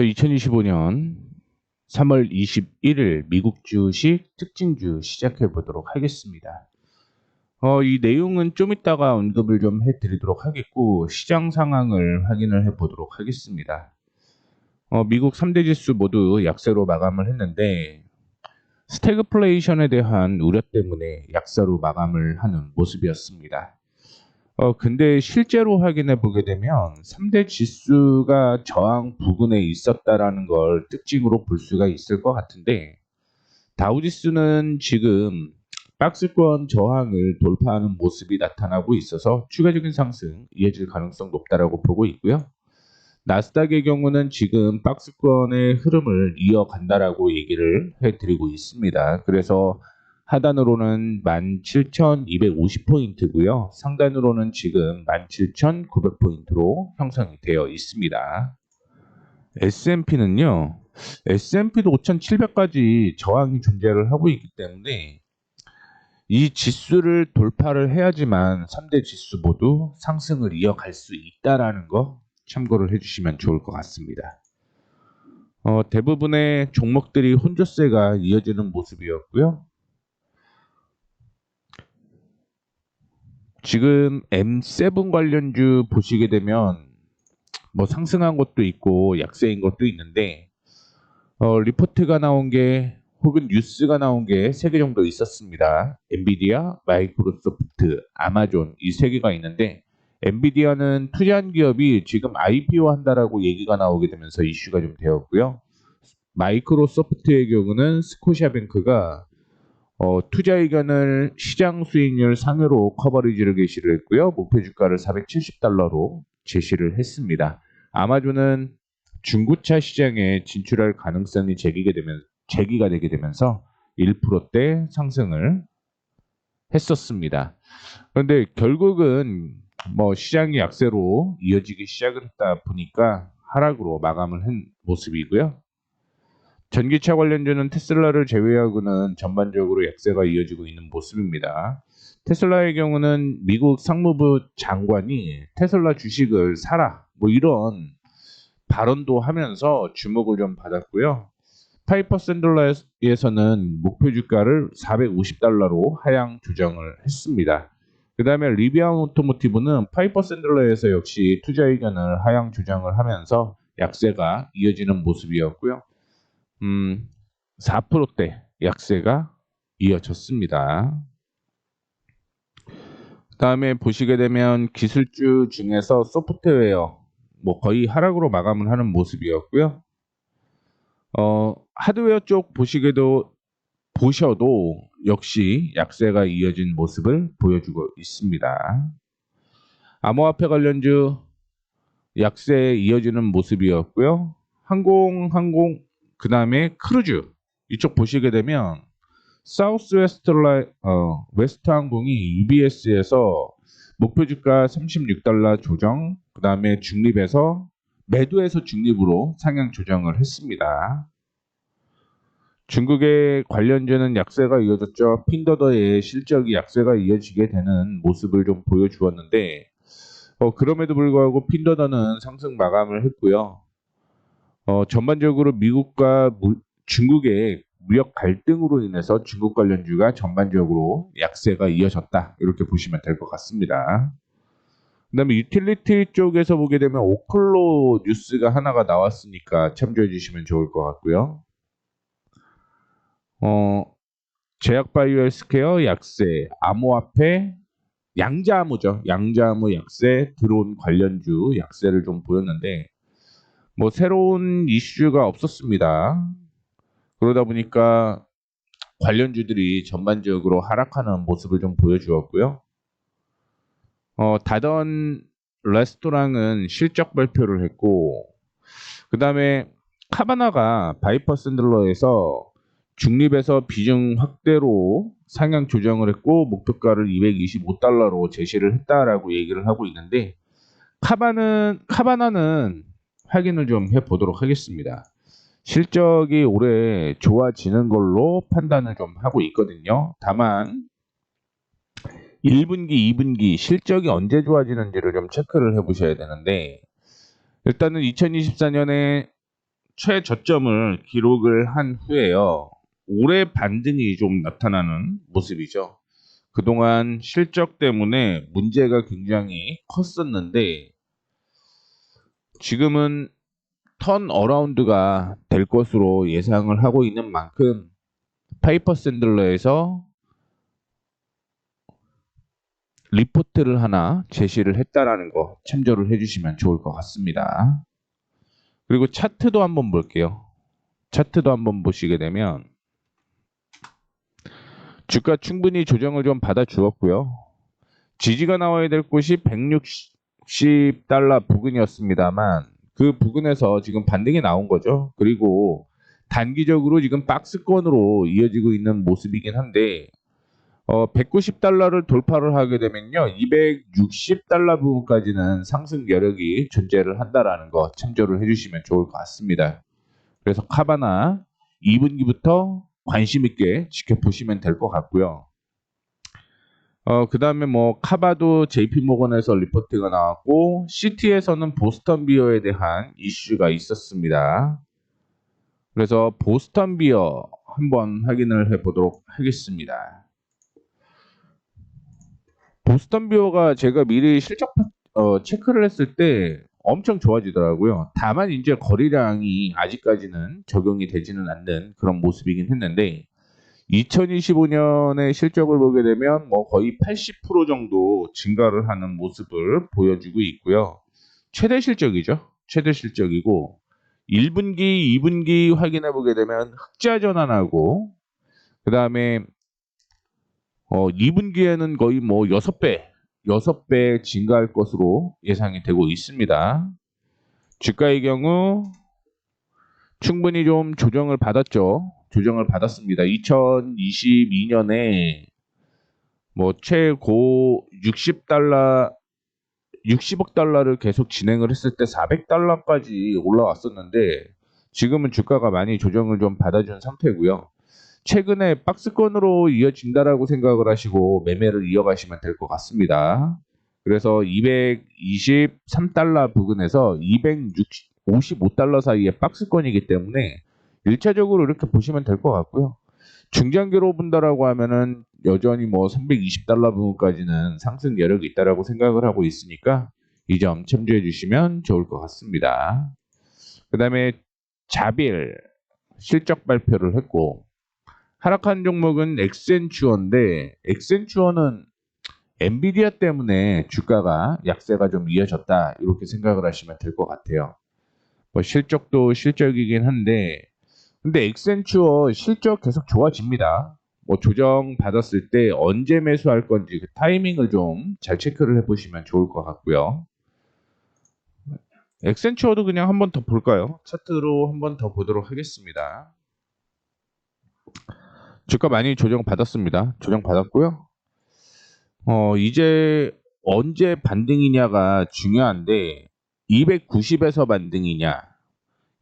2025년 3월 21일 미국 주식 특징주 시작해 보도록 하겠습니다. 이 내용은 좀 이따가 언급을 좀 해드리도록 하겠고, 시장 상황을 확인을 해 보도록 하겠습니다. 미국 3대 지수 모두 약세로 마감을 했는데, 스태그플레이션에 대한 우려 때문에 약세로 마감을 하는 모습이었습니다. 근데 실제로 확인해 보게 되면 3대 지수가 저항 부근에 있었다라는 걸 특징으로 볼 수가 있을 것 같은데, 다우지수는 지금 박스권 저항을 돌파하는 모습이 나타나고 있어서 추가적인 상승 이어질 가능성 높다라고 보고 있고요. 나스닥의 경우는 지금 박스권의 흐름을 이어간다라고 얘기를 해드리고 있습니다. 그래서 하단으로는 17,250포인트고요. 상단으로는 지금 17,900포인트로 형성이 되어 있습니다. S&P는요. S&P도 5,700까지 저항이 존재를 하고 있기 때문에 이 지수를 돌파를 해야지만 3대 지수 모두 상승을 이어갈 수 있다라는 거 참고를 해주시면 좋을 것 같습니다. 대부분의 종목들이 혼조세가 이어지는 모습이었고요. 지금 M7 관련주 보시게 되면 뭐 상승한 것도 있고 약세인 것도 있는데, 리포트가 나온 게 혹은 뉴스가 나온 게 3개 정도 있었습니다. 엔비디아, 마이크로소프트, 아마존 이 3개가 있는데, 엔비디아는 투자한 기업이 지금 IPO 한다라고 얘기가 나오게 되면서 이슈가 좀 되었고요. 마이크로소프트의 경우는 스코시아뱅크가 투자 의견을 시장 수익률 상회로 커버리지를 게시를 했고요. 목표 주가를 470달러로 제시를 했습니다. 아마존은 중고차 시장에 진출할 가능성이 제기가 되게 되면서 1%대 상승을 했었습니다. 그런데 결국은 뭐 시장이 약세로 이어지기 시작을 했다 보니까 하락으로 마감을 한 모습이고요. 전기차 관련주는 테슬라를 제외하고는 전반적으로 약세가 이어지고 있는 모습입니다. 테슬라의 경우는 미국 상무부 장관이 테슬라 주식을 사라 뭐 이런 발언도 하면서 주목을 좀 받았고요. 파이퍼 샌들러에서는 목표 주가를 450달러로 하향 조정을 했습니다. 그 다음에 리비안 오토모티브는 파이퍼 샌들러에서 역시 투자 의견을 하향 조정을 하면서 약세가 이어지는 모습이었고요. 4%대 약세가 이어졌습니다. 다음에 보시게 되면 기술주 중에서 소프트웨어 뭐 거의 하락으로 마감을 하는 모습이었고요. 하드웨어 쪽 보셔도 역시 약세가 이어진 모습을 보여주고 있습니다. 암호화폐 관련주 약세 이어지는 모습이었고요. 항공 그 다음에 크루즈 이쪽 보시게 되면 웨스트 항공이 UBS에서 목표 주가 36달러 조정, 그 다음에 매도에서 중립으로 상향 조정을 했습니다. 중국의 관련주는 약세가 이어졌죠. 핀더더의 실적이 약세가 이어지게 되는 모습을 좀 보여주었는데, 그럼에도 불구하고 핀더더는 상승 마감을 했고요. 전반적으로 미국과 중국의 무역 갈등으로 인해서 중국 관련주가 전반적으로 약세가 이어졌다. 이렇게 보시면 될 것 같습니다. 그 다음에 유틸리티 쪽에서 보게 되면 오클로 뉴스가 하나가 나왔으니까 참조해 주시면 좋을 것 같고요. 제약바이오 헬스케어 약세, 암호화폐, 양자암호죠. 양자암호 약세, 드론 관련주 약세를 좀 보였는데, 뭐 새로운 이슈가 없었습니다. 그러다 보니까 관련주들이 전반적으로 하락하는 모습을 좀 보여주었고요. 다던 레스토랑은 실적 발표를 했고, 그 다음에 카바나가 바이퍼 샌들러에서 중립에서 비중 확대로 상향 조정을 했고 목표가를 225달러로 제시를 했다라고 얘기를 하고 있는데, 카바나는 확인을 좀 해보도록 하겠습니다. 실적이 올해 좋아지는 걸로 판단을 좀 하고 있거든요. 다만 1분기, 2분기 실적이 언제 좋아지는지를 좀 체크를 해보셔야 되는데, 일단은 2024년에 최저점을 기록을 한 후에요. 올해 반등이 좀 나타나는 모습이죠. 그동안 실적 때문에 문제가 굉장히 컸었는데 지금은 턴 어라운드가 될 것으로 예상을 하고 있는 만큼 파이퍼 샌들러에서 리포트를 하나 제시를 했다라는 거 참조를 해주시면 좋을 것 같습니다. 그리고 차트도 한번 볼게요. 차트도 한번 보시게 되면 주가 충분히 조정을 좀 받아 주었고요. 지지가 나와야 될 곳이 160달러 부근이었습니다만 그 부근에서 지금 반등이 나온 거죠. 그리고 단기적으로 지금 박스권으로 이어지고 있는 모습이긴 한데 190달러를 돌파를 하게 되면요. 260달러 부분까지는 상승 여력이 존재를 한다라는 거 참조를 해주시면 좋을 것 같습니다. 그래서 카바나 2분기부터 관심 있게 지켜보시면 될 것 같고요. 그 다음에 뭐 카바도 JP 모건에서 리포트가 나왔고 시티에서는 보스턴 비어에 대한 이슈가 있었습니다. 그래서 보스턴 비어 한번 확인을 해보도록 하겠습니다. 보스턴 비어가 제가 미리 실적 체크를 했을 때 엄청 좋아지더라고요. 다만 이제 거래량이 아직까지는 적용이 되지는 않는 그런 모습이긴 했는데 2025년의 실적을 보게 되면 뭐 거의 80% 정도 증가를 하는 모습을 보여주고 있고요. 최대 실적이죠. 최대 실적이고 1분기, 2분기 확인해 보게 되면 흑자 전환하고 그 다음에 2분기에는 거의 뭐 6배 증가할 것으로 예상이 되고 있습니다. 주가의 경우 충분히 좀 조정을 받았죠. 조정을 받았습니다. 2022년에 뭐 최고 60억 달러를 계속 진행을 했을 때 400달러까지 올라왔었는데 지금은 주가가 많이 조정을 좀 받아준 상태고요. 최근에 박스권으로 이어진다라고 생각을 하시고 매매를 이어가시면 될 것 같습니다. 그래서 223달러 부근에서 255달러 사이의 박스권이기 때문에 1차적으로 이렇게 보시면 될 것 같고요. 중장기로 본다라고 하면은 여전히 뭐 320달러 부분까지는 상승 여력이 있다라고 생각을 하고 있으니까 이 점 참조해 주시면 좋을 것 같습니다. 그 다음에 자빌 실적 발표를 했고 하락한 종목은 엑센추어인데 엑센추어는 엔비디아 때문에 주가가 약세가 좀 이어졌다 이렇게 생각을 하시면 될 것 같아요. 뭐 실적도 실적이긴 한데 근데 엑센추어 실적 계속 좋아집니다. 뭐 조정 받았을 때 언제 매수할 건지 그 타이밍을 좀 잘 체크를 해보시면 좋을 것 같고요. 엑센추어도 그냥 한번 더 볼까요? 차트로 한번 더 보도록 하겠습니다. 주가 많이 조정 받았습니다. 조정 받았고요. 이제 언제 반등이냐가 중요한데 290에서 반등이냐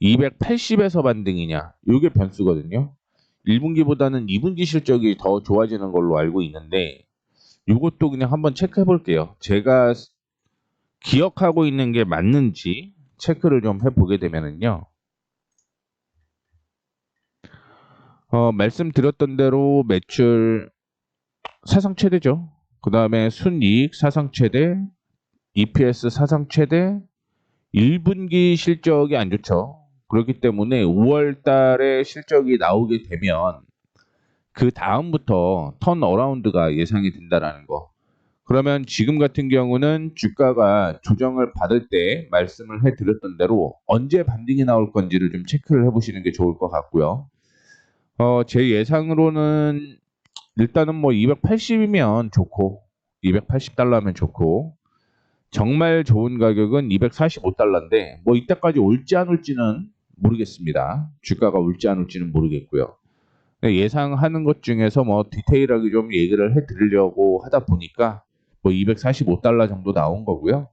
280에서 반등이냐 이게 변수거든요. 1분기보다는 2분기 실적이 더 좋아지는 걸로 알고 있는데 이것도 그냥 한번 체크해 볼게요. 제가 기억하고 있는 게 맞는지 체크를 좀 해보게 되면은요. 말씀드렸던 대로 매출 사상 최대죠. 그 다음에 순이익 사상 최대, EPS 사상 최대, 1분기 실적이 안 좋죠. 그렇기 때문에 5월 달에 실적이 나오게 되면 그 다음부터 턴 어라운드가 예상이 된다라는 거. 그러면 지금 같은 경우는 주가가 조정을 받을 때 말씀을 해드렸던 대로 언제 반등이 나올 건지를 좀 체크를 해보시는 게 좋을 것 같고요. 제 예상으로는 일단은 뭐 280이면 좋고 280달러면 좋고 정말 좋은 가격은 245달러인데 뭐 이때까지 올지 안 올지는 모르겠습니다. 주가가 올지 안 올지는 모르겠고요. 예상하는 것 중에서 뭐 디테일하게 좀 얘기를 해드리려고 하다 보니까 뭐 245달러 정도 나온 거고요.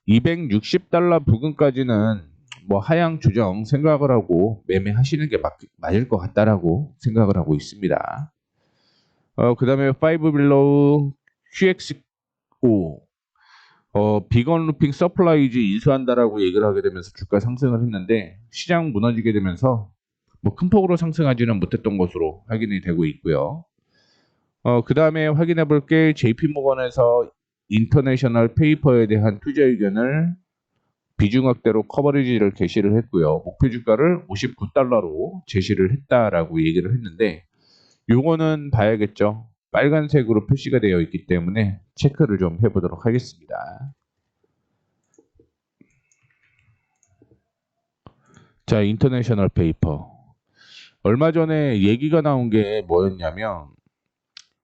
260달러 부근까지는 뭐 하향 조정 생각을 하고 매매하시는 게 맞을 것 같다라고 생각을 하고 있습니다. 그 다음에 5 빌로우 QX5 비건 루핑 서플라이즈 인수한다라고 얘기를 하게 되면서 주가 상승을 했는데 시장 무너지게 되면서 뭐 큰 폭으로 상승하지는 못했던 것으로 확인이 되고 있고요. 그 다음에 확인해 볼 게 JP모건에서 인터내셔널 페이퍼에 대한 투자 의견을 비중 확대로 커버리지를 게시를 했고요. 목표 주가를 59달러로 제시를 했다라고 얘기를 했는데 요거는 봐야겠죠. 빨간색으로 표시가 되어 있기 때문에 체크를 좀 해보도록 하겠습니다. 자, 인터내셔널 페이퍼. 얼마 전에 얘기가 나온 게 뭐였냐면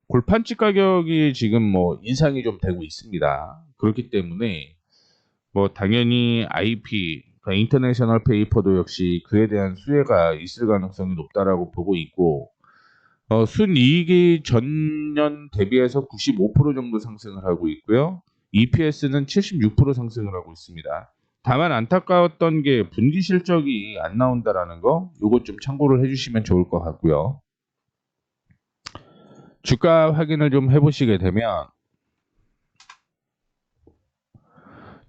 골판지 가격이 지금 뭐 인상이 좀 되고 있습니다. 그렇기 때문에 뭐 당연히 IP, 그러니까 인터내셔널 페이퍼도 역시 그에 대한 수혜가 있을 가능성이 높다라고 보고 있고 순이익이 전년 대비해서 95% 정도 상승을 하고 있고요. EPS는 76% 상승을 하고 있습니다. 다만 안타까웠던 게 분기 실적이 안 나온다라는 거, 요것 좀 참고를 해주시면 좋을 것 같고요. 주가 확인을 좀 해보시게 되면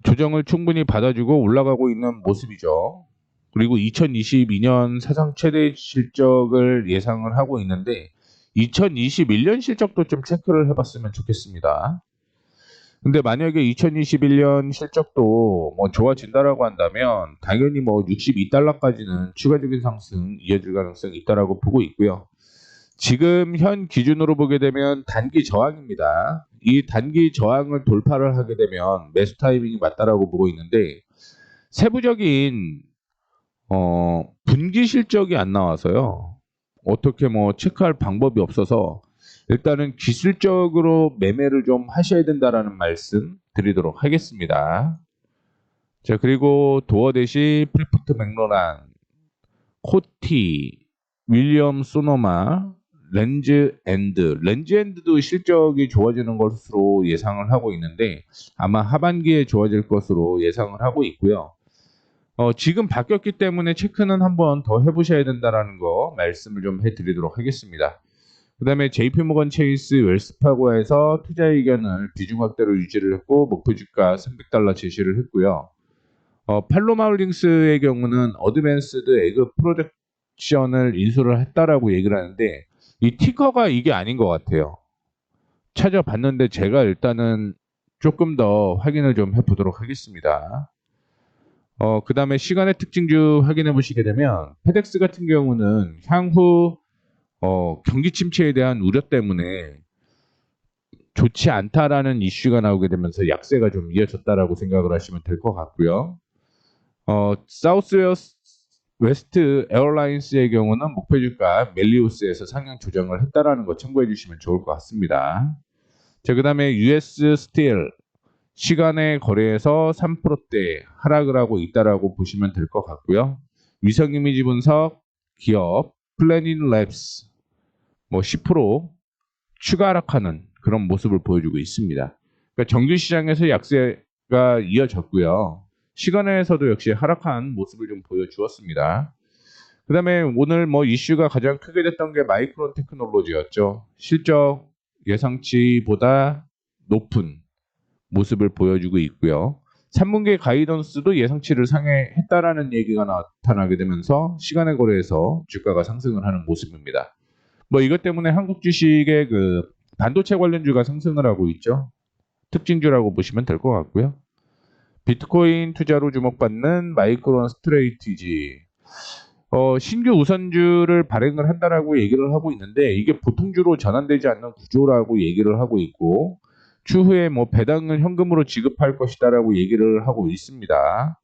조정을 충분히 받아주고 올라가고 있는 모습이죠. 그리고 2022년 사상 최대 실적을 예상을 하고 있는데 2021년 실적도 좀 체크를 해봤으면 좋겠습니다. 근데 만약에 2021년 실적도 뭐 좋아진다라고 한다면 당연히 뭐 62달러까지는 추가적인 상승 이어질 가능성이 있다라고 보고 있고요. 지금 현 기준으로 보게 되면 단기 저항입니다. 이 단기 저항을 돌파를 하게 되면 매수 타이밍이 맞다라고 보고 있는데 세부적인 분기 실적이 안 나와서요. 어떻게 뭐 체크할 방법이 없어서 일단은 기술적으로 매매를 좀 하셔야 된다라는 말씀 드리도록 하겠습니다. 자, 그리고 도어 대시, 프리프트 맥로란, 코티, 윌리엄 소노마, 렌즈엔드도 실적이 좋아지는 것으로 예상을 하고 있는데 아마 하반기에 좋아질 것으로 예상을 하고 있고요. 지금 바뀌었기 때문에 체크는 한번 더 해보셔야 된다라는 거 말씀을 좀 해드리도록 하겠습니다. 그 다음에 JP모건 체이스 웰스파고에서 투자 의견을 비중 확대로 유지를 했고 목표 주가 300달러 제시를 했고요. 팔로마 홀딩스의 경우는 어드밴스드 에그 프로젝션을 인수를 했다라고 얘기를 하는데 이 티커가 이게 아닌 것 같아요. 찾아봤는데 제가 일단은 조금 더 확인을 좀 해보도록 하겠습니다. 그 다음에 시간의 특징주 확인해 보시게 되면 페덱스 같은 경우는 향후 경기 침체에 대한 우려 때문에 좋지 않다라는 이슈가 나오게 되면서 약세가 좀 이어졌다라고 생각을 하시면 될 것 같고요. 사우스웨스트 웨스트 에어라인스의 경우는 목표 주가 멜리우스에서 상향 조정을 했다라는 거 참고해 주시면 좋을 것 같습니다. 자, 그 다음에 US 스틸 시간의 거래에서 3%대 하락을 하고 있다라고 보시면 될 것 같고요. 위성 이미지 분석 기업 플래닛 랩스 뭐 10% 추가 하락하는 그런 모습을 보여주고 있습니다. 그러니까 정규 시장에서 약세가 이어졌고요. 시간에서도 역시 하락한 모습을 좀 보여주었습니다. 그 다음에 오늘 뭐 이슈가 가장 크게 됐던 게 마이크론 테크놀로지였죠. 실적 예상치보다 높은 모습을 보여주고 있고요. 3분기 가이던스도 예상치를 상회했다라는 얘기가 나타나게 되면서 시간의 거래에서 주가가 상승을 하는 모습입니다. 뭐 이것 때문에 한국 주식의 그 반도체 관련주가 상승을 하고 있죠. 특징주라고 보시면 될 것 같고요. 비트코인 투자로 주목받는 마이크론 스트레이티지 신규 우선주를 발행을 한다라고 얘기를 하고 있는데 이게 보통주로 전환되지 않는 구조라고 얘기를 하고 있고 추후에 뭐 배당을 현금으로 지급할 것이다라고 얘기를 하고 있습니다.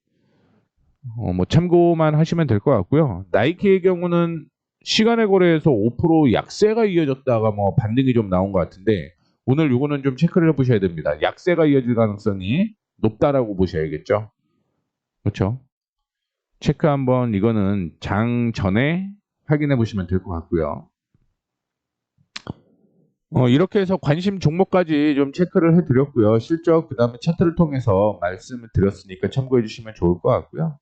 뭐 참고만 하시면 될 것 같고요. 나이키의 경우는 시간의 거래에서 5% 약세가 이어졌다가 뭐 반등이 좀 나온 것 같은데 오늘 요거는 좀 체크를 해보셔야 됩니다. 약세가 이어질 가능성이 높다라고 보셔야겠죠. 그렇죠? 체크 한번 이거는 장 전에 확인해 보시면 될 것 같고요. 이렇게 해서 관심 종목까지 좀 체크를 해드렸고요. 실적 그 다음에 차트를 통해서 말씀을 드렸으니까 참고해 주시면 좋을 것 같고요.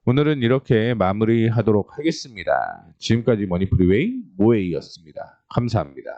오늘은 이렇게 마무리하도록 하겠습니다. 지금까지 머니프리웨이 모에이였습니다. 감사합니다.